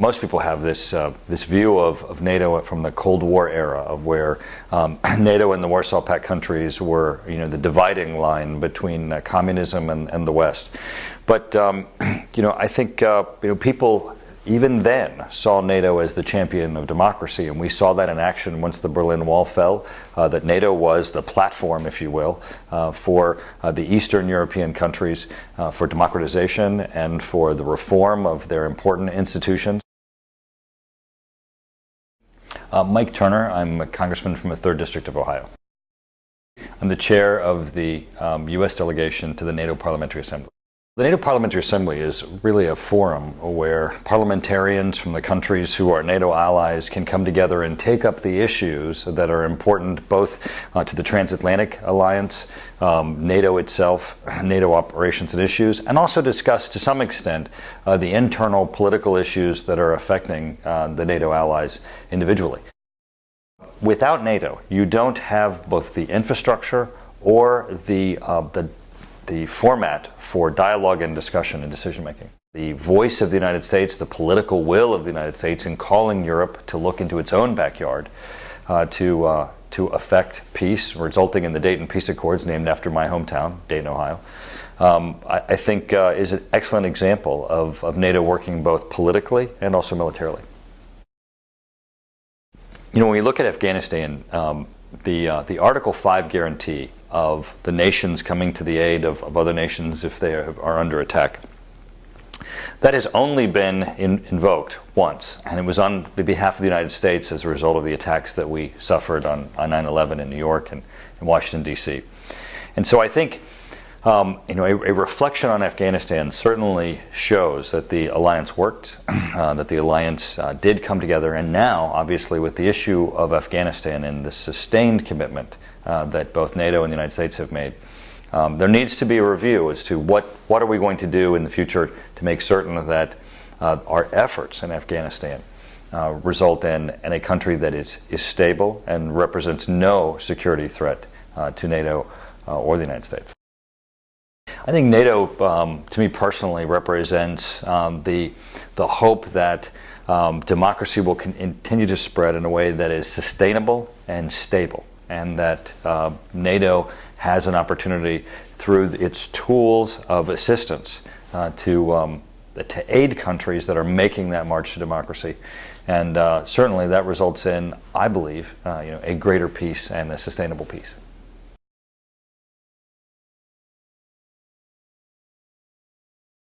Most people have this view of NATO from the Cold War era, of where NATO and the Warsaw Pact countries were, the dividing line between communism and the West. But I think people even then saw NATO as the champion of democracy, and we saw that in action once the Berlin Wall fell. That NATO was the platform, if you will, for the Eastern European countries for democratization and for the reform of their important institutions. Mike Turner, I'm a congressman from the 3rd District of Ohio. I'm the chair of the U.S. delegation to the NATO Parliamentary Assembly. The NATO Parliamentary Assembly is really a forum where parliamentarians from the countries who are NATO allies can come together and take up the issues that are important both to the transatlantic alliance, NATO itself, NATO operations and issues, and also discuss to some extent the internal political issues that are affecting the NATO allies individually. Without NATO, you don't have both the infrastructure or the format for dialogue and discussion and decision making. The voice of the United States, the political will of the United States in calling Europe to look into its own backyard to affect peace, resulting in the Dayton Peace Accords, named after my hometown, Dayton, Ohio, I think is an excellent example of NATO working both politically and also militarily. When we look at Afghanistan, the Article 5 guarantee of the nations coming to the aid of other nations if they are under attack, that has only been invoked once, and it was on the behalf of the United States as a result of the attacks that we suffered on 9/11 in New York and in Washington, D.C. And so I think a reflection on Afghanistan certainly shows that the alliance worked, that the alliance did come together, and now, obviously, with the issue of Afghanistan and the sustained commitment that both NATO and the United States have made, there needs to be a review as to what are we going to do in the future to make certain that our efforts in Afghanistan result in a country that is stable and represents no security threat to NATO or the United States. I think NATO, to me personally, represents the hope that democracy will continue to spread in a way that is sustainable and stable, and that NATO has an opportunity through its tools of assistance to aid countries that are making that march to democracy. And certainly that results in, I believe, a greater peace and a sustainable peace.